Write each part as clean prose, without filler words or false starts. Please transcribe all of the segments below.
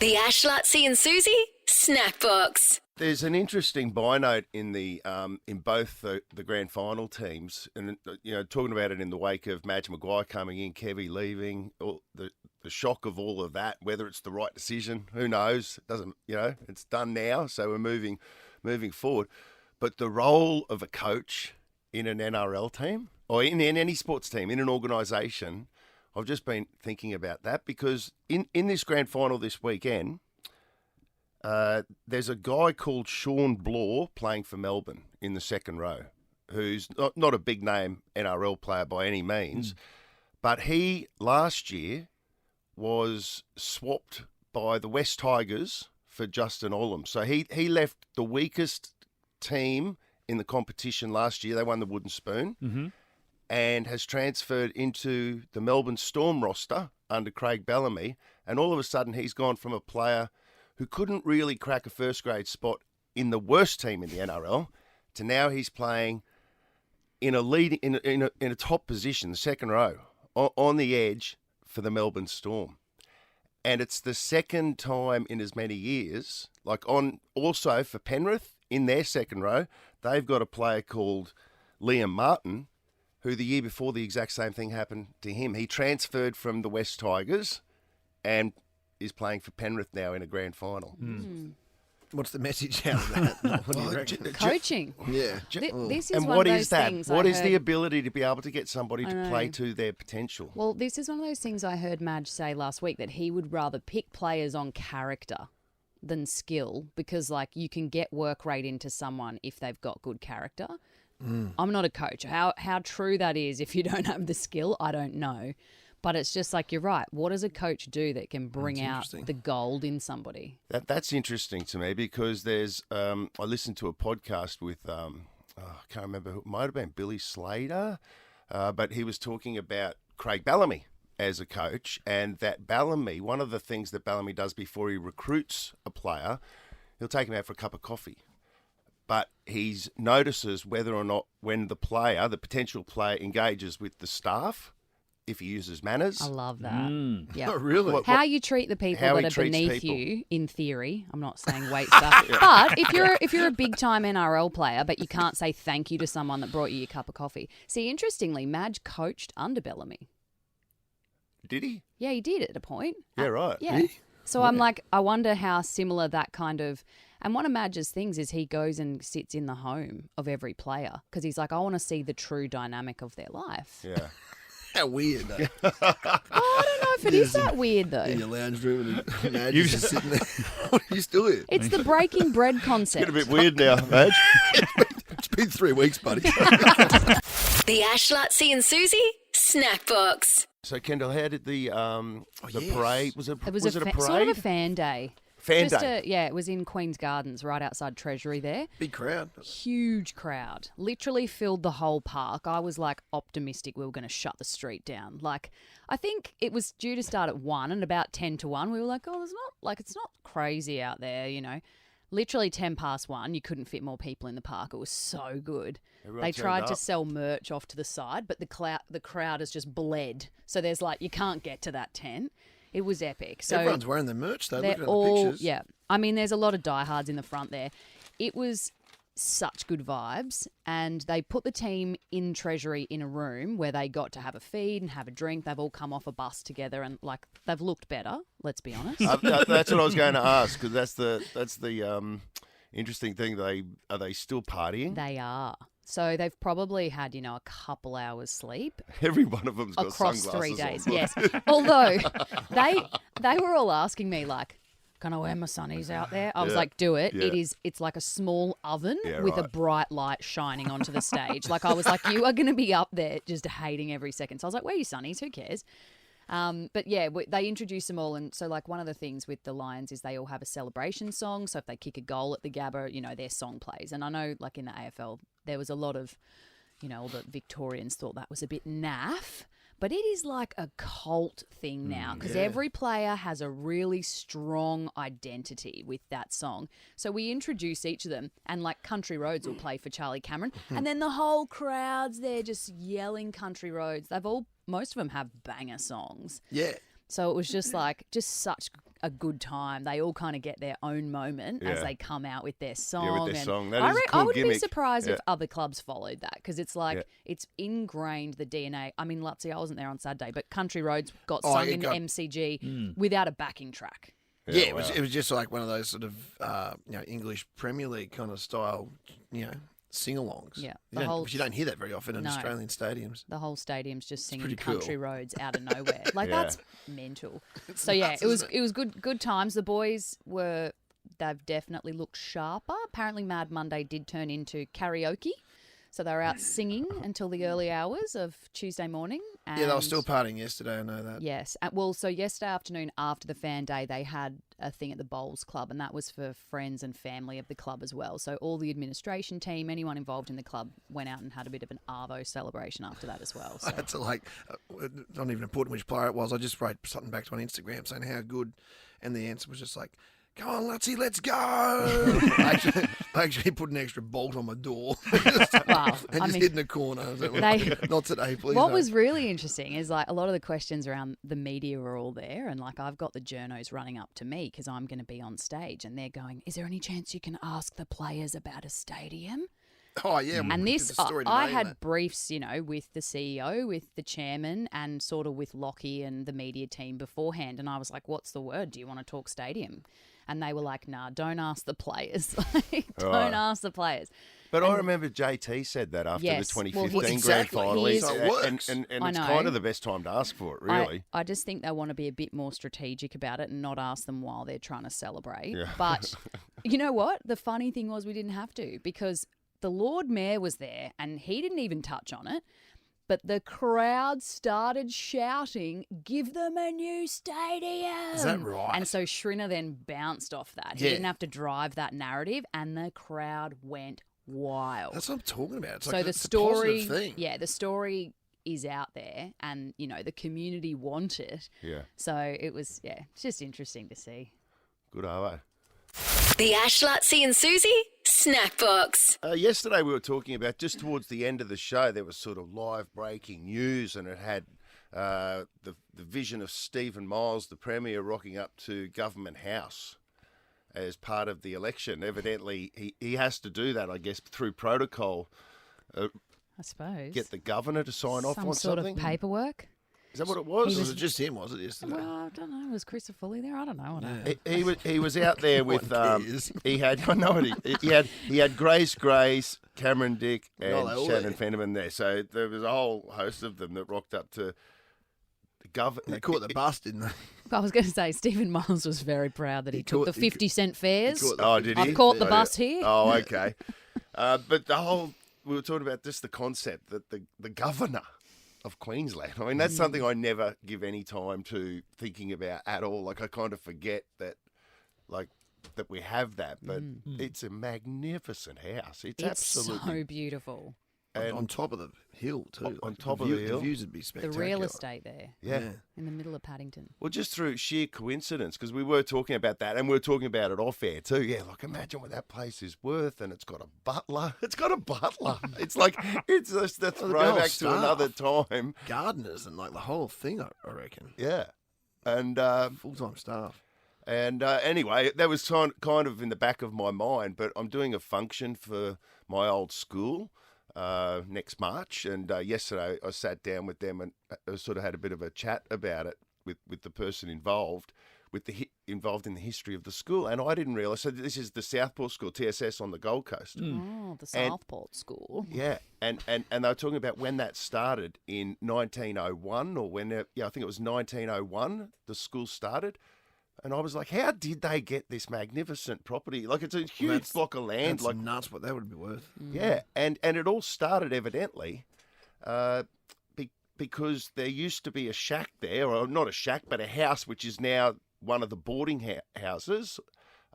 The Ash, Lutzi and Susie Snackbox. There's an interesting buy note in the in both the grand final teams, and talking about it in the wake of Madge Maguire coming in, Kevy leaving, the shock of all of that. Whether it's the right decision, who knows? It doesn't it's done now, so we're moving forward. But the role of a coach in an NRL team or in any sports team in an organisation, I've just been thinking about that because in this grand final this weekend. There's a guy called Sean Blore playing for Melbourne in the second row, who's not a big name NRL player by any means, but he last year was swapped by the West Tigers for Justin Olam. So he left the weakest team in the competition last year. They won the Wooden Spoon and has transferred into the Melbourne Storm roster under Craig Bellamy. And all of a sudden he's gone from a player who couldn't really crack a first-grade spot in the worst team in the NRL, to now he's playing in a top position, the second row, on the edge for the Melbourne Storm. And it's the second time in as many years, also for Penrith, in their second row, they've got a player called Liam Martin, who the year before the exact same thing happened to him. He transferred from the West Tigers and is playing for Penrith now in a grand final. What's the message out of that? What do you reckon? Coaching. Yeah. This is And one what of those is that? things What I is heard. the ability to be able to get somebody to play to their potential? Well, this is one of those things I heard Madge say last week, that he would rather pick players on character than skill because, you can get work rate into someone if they've got good character. I'm not a coach. How true that is if you don't have the skill, I don't know. But it's just you're right. What does a coach do that can bring out the gold in somebody? That's interesting to me because there's I listened to a podcast with I can't remember who, it might have been Billy Slater, but he was talking about Craig Bellamy as a coach, and that Bellamy, one of the things that Bellamy does before he recruits a player, he'll take him out for a cup of coffee. But he notices whether or not when the potential player engages with the staff, if he uses manners. I love that. Yeah. Oh, really? How you treat the people how that he are treats beneath people. you, in theory. I'm not saying weight stuff. But if you're a big time NRL player, but you can't say thank you to someone that brought you your cup of coffee. See, interestingly, Madge coached under Bellamy. Did he? Yeah, he did at a point. Yeah, right. Yeah. So I'm I wonder how similar that kind of. And one of Madge's things is he goes and sits in the home of every player because he's like, I want to see the true dynamic of their life. Yeah. How weird, though. I don't know if it is that weird though. In your lounge room and Madge just sitting there. What are you still here? It's the breaking bread concept. Get a bit weird now, Madge. It's been 3 weeks, buddy. The Ash, Lutzi and Susie Snackbox. So, Kendall, how did the yes. parade? Was it a parade? Sort of a fan day. Fan day. It was in Queen's Gardens, right outside Treasury there. Big crowd. Huge crowd. Literally filled the whole park. I was optimistic we were going to shut the street down. I think it was due to start at 1 and about 10 to 1. We were it's not crazy out there, Literally 10 past 1, you couldn't fit more people in the park. It was so good. They tried to sell merch off to the side, but the crowd has just bled. So there's you can't get to that tent. It was epic. So Everyone's wearing their merch, though. they're Looking at all, the pictures. yeah. I mean, there's a lot of diehards in the front there. It was such good vibes, and they put the team in Treasury in a room where they got to have a feed and have a drink. They've all come off a bus together, and they've looked better. Let's be honest. That's what I was going to ask because that's the interesting thing. Are they still partying? They are. So they've probably had, a couple hours sleep. Every one of them's got across sunglasses 3 days. on. Yes. Although they were all asking me can I wear my sunnies out there? I was like, do it. Yeah. It's like a small oven Yeah, with a right. bright light shining onto the stage. I was like, you are going to be up there just hating every second. So I was like, wear your sunnies. Who cares? But yeah, they introduce them all. And so one of the things with the Lions is they all have a celebration song. So if they kick a goal at the Gabba, their song plays. And I know in the AFL, there was a lot of, all the Victorians thought that was a bit naff. But it is like a cult thing now because every player has a really strong identity with that song. So we introduce each of them and Country Roads will play for Charlie Cameron. And then the whole crowd's there just yelling Country Roads. Most of them have banger songs. Yeah. So it was just such a good time. They all kind of get their own moment as they come out with their song. Yeah, with their and song. That is a cool I would gimmick. be surprised if Yeah. other clubs followed that because it's like it's ingrained the DNA. I mean, Lutzy, I wasn't there on Saturday, but Country Roads got sung in the MCG without a backing track. Yeah, it was just like one of those sort of English Premier League kind of style, sing-alongs. Yeah, You don't hear that very often in Australian stadiums. The whole stadium's just singing pretty Country cool. Roads out of nowhere. Like Yeah. that's mental. So yeah, nuts, it was isn't it was good times. The boys they've definitely looked sharper. Apparently Mad Monday did turn into karaoke. So they were out singing until the early hours of Tuesday morning. And Yeah, they were still partying yesterday, I know that. yes. So yesterday afternoon after the fan day, they had a thing at the Bowls Club, and that was for friends and family of the club as well. So all the administration team, anyone involved in the club, went out and had a bit of an Arvo celebration after that as well. So. I had to not even important which player it was. I just wrote something back to on Instagram saying how good, and the answer was just like, "Come on, Lutsy, let's go!" I actually put an extra bolt on my door. Wow. And just hid in a corner. I was like, They- not today, please. What no." was really interesting is like a lot of the questions around the media were all there, and like I've got the journos running up to me because I'm going to be on stage, and they're going, "Is there any chance you can ask the players about a stadium?" Oh, yeah. And there's this, a story I today on had that. briefs, with the CEO, with the chairman, and sort of with Lockie and the media team beforehand. And I was like, "What's the word? Do you want to talk stadium?" And they were like, "Nah, don't ask the players. Don't ask the players." But I remember JT said that after Yes, the well, 2015 exactly. grand final. He's- So it works. And I it's know. kind of the best time to ask for it, really. I just think they want to be a bit more strategic about it and not ask them while they're trying to celebrate. Yeah. But you know what? The funny thing was we didn't have to because the Lord Mayor was there and he didn't even touch on it. But the crowd started shouting, "Give them a new stadium." Is that right? And so Schrinner then bounced off that. He Yeah. didn't have to drive that narrative and the crowd went wild. That's what I'm talking about. It's So like the it's story, a positive thing. the story is out there, and the community want it. Yeah. So it was, it's just interesting to see. Good Arvo. The Ash, Lutzy and Susie Snackbox. Yesterday we were talking about, just towards the end of the show, there was sort of live breaking news, and it had the vision of Stephen Miles, the Premier, rocking up to Government House as part of the election. Evidently, he has to do that, I guess, through protocol. I suppose. Get the governor to sign off some on sort something. of paperwork. Is that what it was? Was it just him, was it, yesterday? Well, I don't know. Was Chris Foley there? I don't know. I don't know. He was out there with One cares. he had he had Grace, Cameron Dick, and Oh, they all Shannon there. Fenneman there. So there was a whole host of them that rocked up to the governor. They caught the bus, didn't they? I was going to say Stephen Miles was very proud that he took caught- the 50-cent fares. caught Oh, did he? I've caught the Oh, bus yeah. here. Oh, okay. But we were talking about just the concept that the governor of Queensland. I mean, that's something I never give any time to thinking about at all. Like, I kind of forget that, that we have that. But it's a magnificent house. It's absolutely so beautiful. and On top of the hill, too. On Like, top of the hill. The views would be The spectacular. real estate there yeah. in the middle of Paddington. Well, just through sheer coincidence, because we were talking about that, and we were talking about it off air too. Yeah, like imagine what that place is worth, and it's got a butler. It's got a butler. It's like it's just a Well, the whole throwback to staff. another time. Gardeners and like the whole thing, I reckon. Yeah, and Full-time staff. anyway, that was kind of in the back of my mind. But I'm doing a function for my old school next March, and yesterday I sat down with them and sort of had a bit of a chat about it with the person involved, involved in the history of the school, and I didn't realise. So this is the Southport School, TSS on the Gold Coast. Oh, the Southport School. Yeah, and they were talking about when that started in 1901, or when I think it was 1901 the school started. And I was like, how did they get this magnificent property? Like, it's a huge that's- block of land. That's Like, nuts what that would be worth. yeah, and it all started evidently because there used to be a shack there, or not a shack, but a house, which is now one of the boarding houses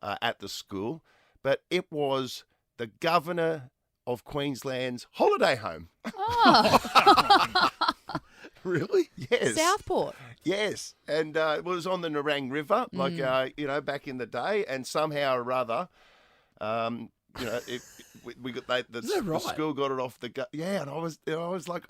at the school. But it was the governor of Queensland's holiday home. Oh, Really? Yes. Southport. Yes, and it was on the Nerang River, like back in the day, and somehow or other, we got the that right? school got it off the and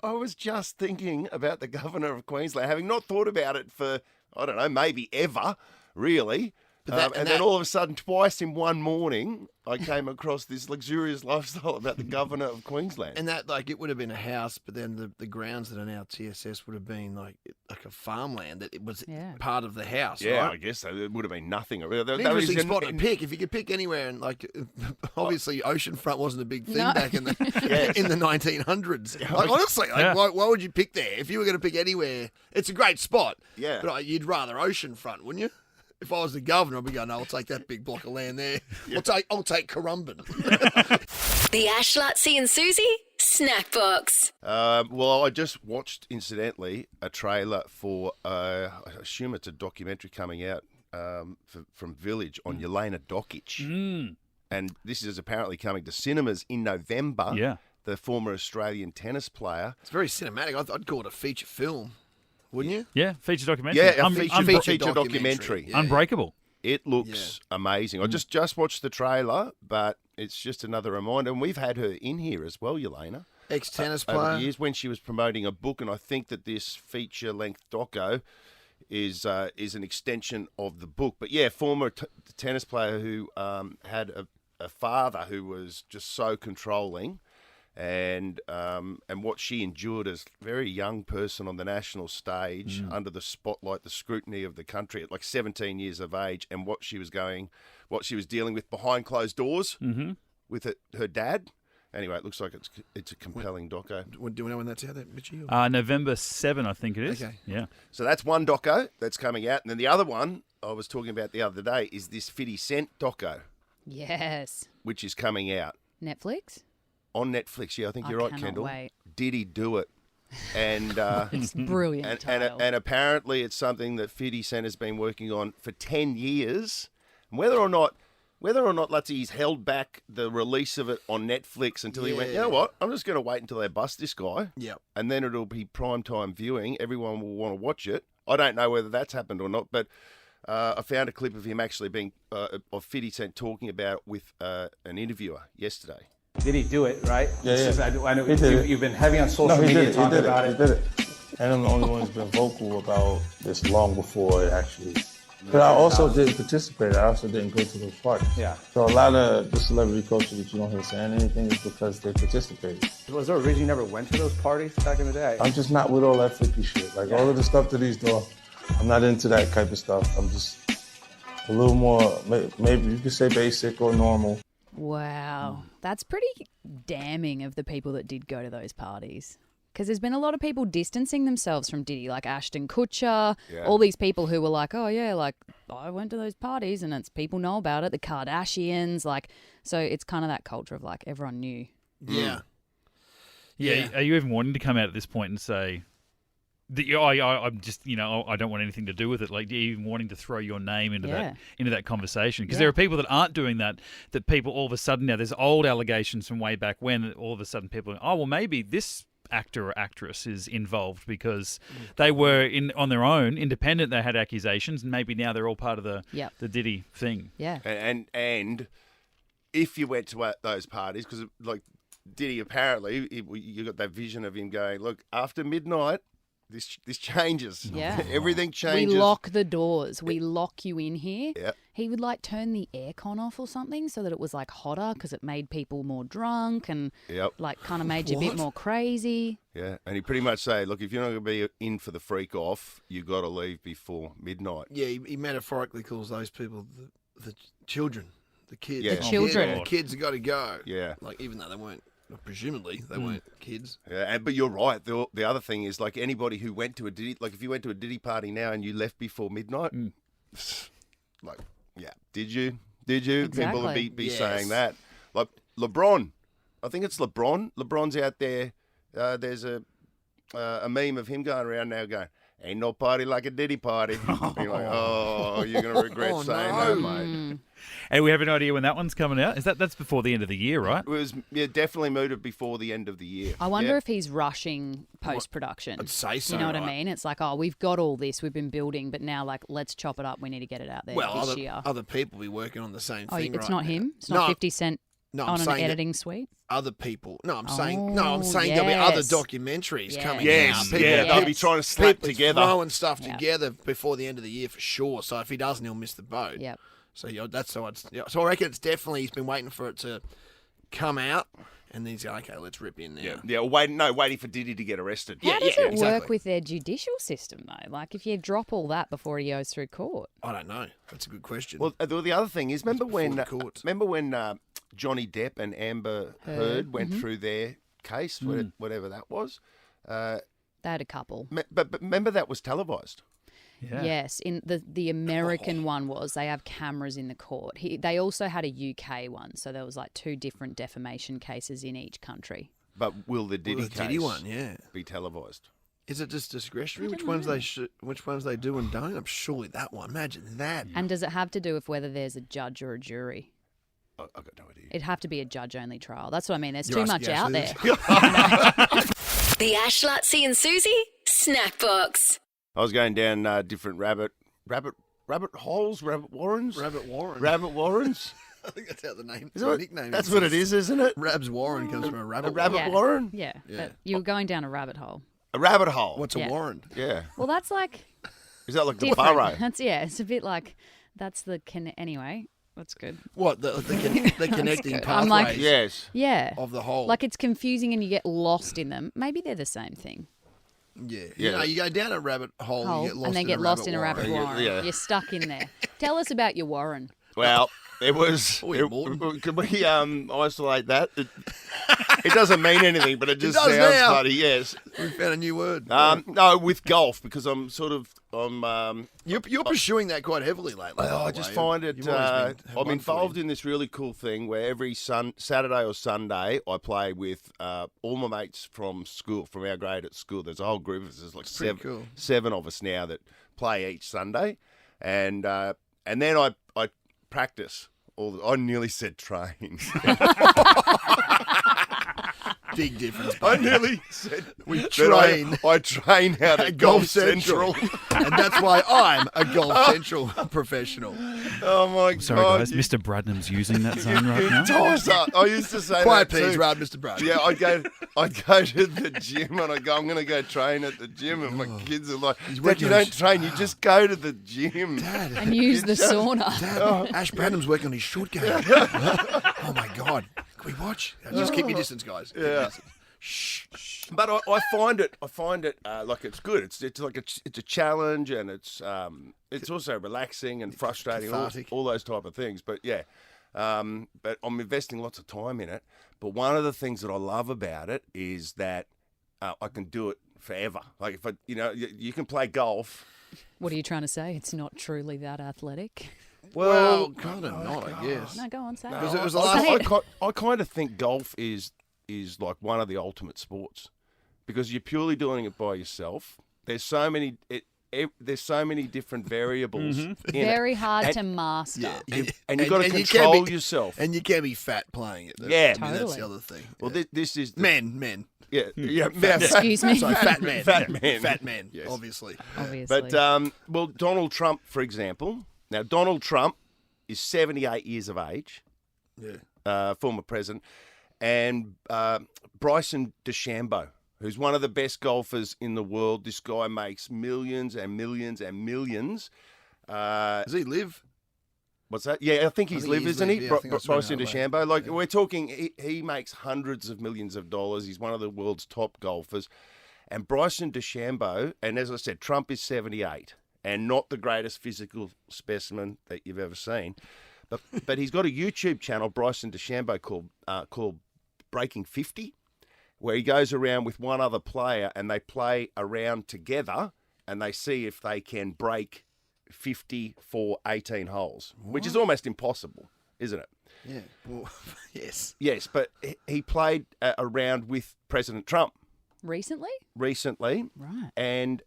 I was just thinking about the governor of Queensland, having not thought about it for I don't know, maybe ever, really. But And then all of a sudden, twice in one morning, I came across this luxurious lifestyle about the governor of Queensland. And that, like, it would have been a house, but then the grounds that are now TSS would have been like a farmland that it was part of the house. Yeah, right? I guess so. It would have been nothing. An interesting spot to pick. If you could pick anywhere, and like, obviously, oceanfront wasn't a big thing back in the 1900s. Like, honestly, why would you pick there if you were going to pick anywhere? It's a great spot. Yeah, but you'd rather oceanfront, wouldn't you? If I was the governor, I'd be going, no, I'll take that big block of land there. Yeah. I'll take Currumbin. The Ash, Lutzi and Susie Snackbox. Well, I just watched, incidentally, a trailer for, I assume it's a documentary coming out from Village on Jelena Dokic. And this is apparently coming to cinemas in November. Yeah. The former Australian tennis player. It's very cinematic. I'd call it a feature film. Wouldn't you? Yeah, feature documentary. Yeah, a feature documentary. Yeah. Unbreakable. It looks amazing. I just watched the trailer, but it's just another reminder. And we've had her in here as well, Jelena. Ex-tennis Over player. the years when she was promoting a book, and I think that this feature-length doco is an extension of the book. But yeah, former tennis player who had a father who was just so controlling. And what she endured as a very young person on the national stage under the spotlight, the scrutiny of the country at like 17 years of age, and what she was dealing with behind closed doors with her dad. Anyway, it looks like it's a compelling doco. Do we know when that's out there, Mitchie? November 7, I think it is. Okay. Yeah. So that's one doco that's coming out, and then the other one I was talking about the other day is this 50 Cent doco, Yes. which is coming out Netflix? on Netflix. Yeah, I think you're right, cannot Kendall. wait. Did he do it? And It's brilliant title. and apparently it's something that 50 Cent has been working on for 10 years. And whether or not he's held back the release of it on Netflix until he went, you know what, I'm just going to wait until they bust this guy. Yep. And then it'll be primetime viewing. Everyone will want to watch it. I don't know whether that's happened or not, but I found a clip of him actually being, of 50 Cent talking about it with an interviewer yesterday. Did he do it, right? Yeah, yeah. I know He did it. you've been heavy on social No, he media did it. talking He did about it. it. He did it. And I'm the only one who's been vocal about this long before it actually. But I also didn't participate. I also didn't go to those parties. Yeah. So a lot of the celebrity culture that you don't hear saying anything is because they participated. Was there a reason you never went to those parties back in the day? I'm just not with all that freaky shit. Like all of the stuff that he's doing, I'm not into that type of stuff. I'm just a little more, maybe you could say basic or normal. Wow. That's pretty damning of the people that did go to those parties. Because there's been a lot of people distancing themselves from Diddy, like Ashton Kutcher, all these people who were like, oh, yeah, like, I went to those parties and it's people know about it, the Kardashians, like, so it's kind of that culture of like everyone knew. Yeah. Yeah. Are you even wanting to come out at this point and say, I'm just, I don't want anything to do with it. Like, you're even wanting to throw your name into that conversation because there are people that aren't doing that. That people all of a sudden now there's old allegations from way back when. All of a sudden people, maybe this actor or actress is involved because they were on their own, independent. They had accusations, and maybe now they're all part of the Diddy thing. Yeah, and if you went to those parties, because like Diddy apparently, you got that vision of him going, look, after midnight. This changes. Yeah. Everything changes. We lock the doors. We lock you in here. Yep. He would like turn the aircon off or something so that it was like hotter because it made people more drunk and like kind of made you a bit more crazy. Yeah, and he pretty much say, look, if you're not going to be in for the freak off, you got to leave before midnight. Yeah, he metaphorically calls those people the children, the kids. Yeah. The children. Yeah, the kids have got to go. Yeah. Like, even though they weren't. Presumably, they weren't kids. Yeah, but you're right. The other thing is, like, anybody who went to a Diddy, like, if you went to a Diddy party now and you left before midnight, like, yeah, did you? Exactly. People would be saying that. Like, LeBron, I think it's LeBron. LeBron's out there. There's a meme of him going around now going, ain't no party like a Diddy party. You're like, you're going to regret saying that, mate. And we have an idea when that one's coming out. That's before the end of the year, right? It was definitely mooted before the end of the year. I wonder if he's rushing post-production. I'd say so. You know what I mean? It's like, we've got all this, we've been building, but now, like, let's chop it up. We need to get it out there this year. Other people be working on the same thing. It's right not now. him? It's not 50 Cent No, I'm On an saying that editing suite? other people. I'm Oh, saying there'll be other yes. documentaries coming Yes, out. yeah, People- they'll be trying to slap people together. throwing stuff Yeah. together before the end of the year for sure. So if he doesn't, he'll miss the boat. Yep. So that's so. So I reckon it's definitely he's been waiting for it to come out, and then he's going, okay, let's rip in now. Yeah, waiting for Diddy to get arrested. How does it work exactly. with their judicial system, though? Like, if you drop all that before he goes through court? I don't know. That's a good question. Well, the other thing is, remember before when the courts. Johnny Depp and Amber Heard went through their case, whatever that was? They had a couple. But remember that was televised. Yeah. Yes, in the American one was they have cameras in the court. They also had a UK one, so there was like 2 different defamation cases in each country. But will the Diddy the case Diddy one, yeah. be televised? Is it just discretionary? Which ones they do and don't? I'm surely that one. Imagine that. And does it have to do with whether there's a judge or a jury? I've got no idea. It'd have to be a judge-only trial. That's what I mean. There's You're too asking much out Ashley there. this? The Ashlatzy and Susie Snackbox. I was going down different rabbit holes, rabbit warrens. Rabbit Warren. Rabbit warrens. I think that's how the name. Is the it? nickname. That's what it is, isn't it? Rabs Warren comes from a rabbit. A rabbit Yeah. warren. Yeah, Yeah. but you were going down a rabbit hole. A rabbit hole. What's a Yeah. warren? Yeah. Well, that's like Is that like the different. burrow? It's a bit like that's the anyway. That's good. What the connecting good. I'm pathways like- Yes. Yeah, of the hole? like it's confusing and you get lost in them. Maybe they're the same thing. yeah. Yeah. You go down a rabbit hole, Hole, you get lost and then in get a lost in a warren. rabbit warren. Yeah. You're stuck in there. Tell us about your warren. Well, it was. Oh, yeah, Morton. Could we isolate that? It doesn't mean anything, but it just does sounds now. funny. Yes. We found a new word. No, with golf because I'm. You're pursuing that quite heavily lately. by I the just way. find it. You've always been I'm involved one-footed. in this really cool thing where every Saturday or Sunday I play with all my mates from school, from our grade at school. There's a whole group of us. There's like pretty cool. seven of us now that play each Sunday, and then I practice. I nearly said train. Big difference. I Buddy. nearly said We that train I train out at Golf Central. and that's why I'm a Golf Central professional. Oh my Sorry, god! guys. Mr. Bradnam's using that zone right now. Tosser. I used to say Quiet, that please, too. right, Mr. Brad. Yeah, I'd go to the gym and I go, I'm going to go train at the gym, and my kids are like, Dad, working you on don't train, you just go to the gym. Dad, And use the sauna. Dad, Ash Bradham's working on his short game. Oh my God! Can we watch? Just keep your distance, guys. Keep your Yeah. distance. Shh. But I find it like it's good. It's like it's a challenge, and it's also relaxing and frustrating, cathartic. all those type of things. But yeah, but I'm investing lots of time in it. But one of the things that I love about it is that I can do it forever. Like if you can play golf. What are you trying to say? It's not truly that athletic. Well, kind of not, I guess. No, go on, say Because it. it was the last. Say it. I kind of think golf is like one of the ultimate sports because you're purely doing it by yourself. There's so many different variables in it. Very hard to master. And you've got to you can control be- yourself. And you can be fat playing it. Yeah. I mean, that's Totally. the other thing. Well, this is Men. yeah. Excuse me. Sorry, fat men. Fat men. Fat men, Yes. obviously. Obviously. But well, Donald Trump, for example. Now, Donald Trump is 78 years of age, former president, and Bryson DeChambeau, who's one of the best golfers in the world. This guy makes millions and millions and millions. Does he live? What's that? Yeah, I think he's think live, he's isn't live, he? yeah, I think I saw Bryson that, DeChambeau. Like yeah. we're talking, he makes hundreds of millions of dollars. He's one of the world's top golfers. And Bryson DeChambeau, and as I said, Trump is 78 and not the greatest physical specimen that you've ever seen. But he's got a YouTube channel, Bryson DeChambeau, called Breaking 50, where he goes around with one other player and they play around together and they see if they can break 50 for 18 holes, which is almost impossible, isn't it? Yeah. Well, yes. Yes, but he played around with President Trump Recently? recently. Right. And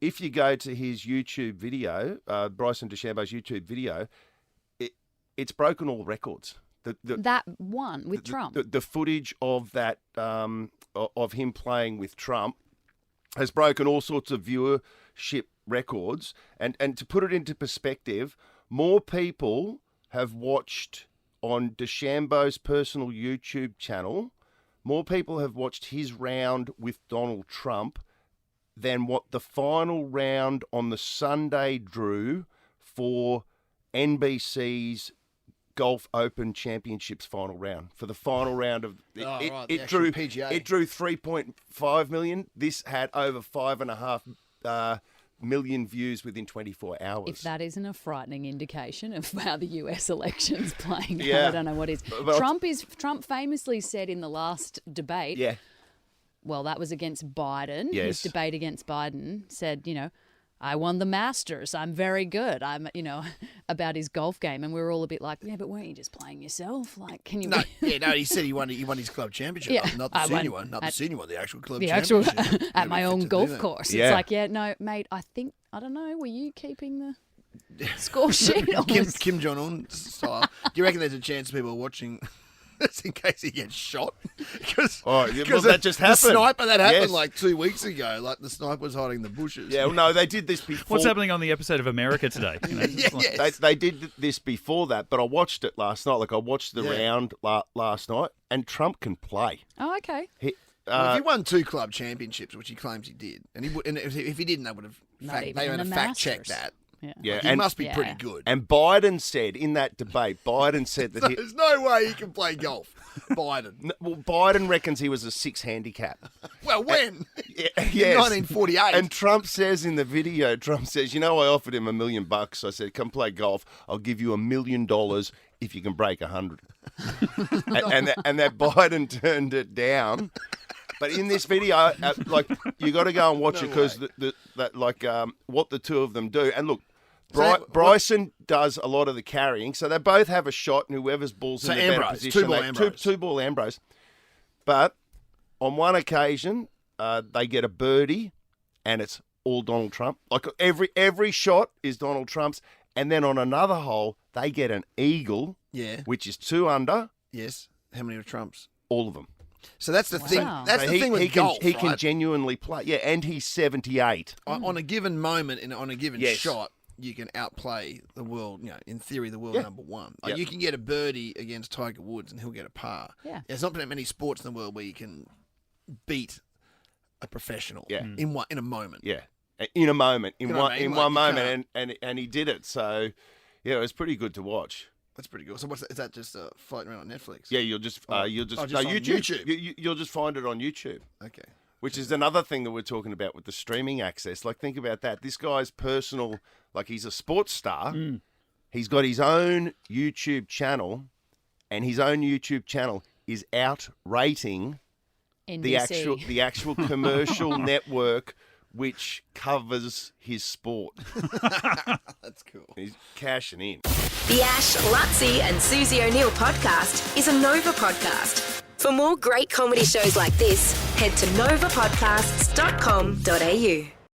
if you go to his YouTube video, Bryson DeChambeau's YouTube video, it's broken all records. That one with Trump. The footage of that of him playing with Trump has broken all sorts of viewership records. And to put it into perspective, more people have watched on DeChambeau's personal YouTube channel, more people have watched his round with Donald Trump than what the final round on the Sunday drew for NBC's Golf Open Championships final round. For the final round of the it actual drew PGA. It drew 3.5 million. This had over 5.5 million views within 24 hours. If that isn't a frightening indication of how the US election's playing out, Yeah. I don't know what is. But Trump famously said in the last debate, yeah, well, that was against Biden. Yes. His debate against Biden said, I won the Masters. I'm very good. I'm, about his golf game. And we were all a bit like, yeah, but weren't you just playing yourself? Like, can you... No, he said he won his club championship. Yeah, not the I senior won one. Not the at- senior one, the actual club the actual championship. at my Never own fit to do golf that. course. Yeah. It's like, yeah, no, mate, I don't know, were you keeping the score sheet? Or was- Kim Jong-un style. Do you reckon there's a chance people are watching just in case he gets shot? Because that just happened. The sniper, that happened Yes. like 2 weeks ago. Like the sniper was hiding in the bushes. Yeah, well, no, they did this before. What's happening on the episode of America today? Yes. They did this before that, but I watched it last night. Like, I watched the round last night, and Trump can play. Oh, okay. Well, if he won 2 club championships, which he claims he did, and if he didn't, they would have fact checked that. Yeah. He and must be Yeah. pretty good. And Biden said in that debate, that he, There's no way he can play golf. Biden. well, Biden reckons he was a 6 handicap. Well, when? Yes. 1948. And Trump says in the video, I offered him $1 million. I said, come play golf. I'll give you $1 million if you can break 100. and that Biden turned it down. But in this video, you got to go and watch it because what the two of them do. And look, Bryson does a lot of the carrying, so they both have a shot, and whoever's ball's in the better position. Two-ball Ambrose. But on one occasion, they get a birdie, and it's all Donald Trump. Like every shot is Donald Trump's, and then on another hole, they get an eagle, which is 2 under. Yes. How many are Trump's? All of them. So that's the thing. That's So the thing with he golf. He can right? genuinely play. Yeah, and he's 78. On a given moment and on a given Yes. shot, you can outplay the world. In theory, the world number one. Like you can get a birdie against Tiger Woods and he'll get a par. Yeah. There's not many sports in the world where you can beat a professional. Yeah. In a moment. Yeah, in a moment, in You know what I mean? one Like, you moment, and he did it. So yeah, it was pretty good to watch. That's pretty good. So is that just floating around on Netflix? Yeah, you'll just just on YouTube. You'll just find it on YouTube. Okay. Which is another thing that we're talking about with the streaming access. Like, think about that. This guy's personal, like, he's a sports star. He's got his own YouTube channel, and his own YouTube channel is outrating NBC. the actual commercial network which covers his sport. That's cool. He's cashing in. The Ash, Lutzi and Susie O'Neill podcast is a Nova podcast. For more great comedy shows like this, head to novapodcasts.com.au.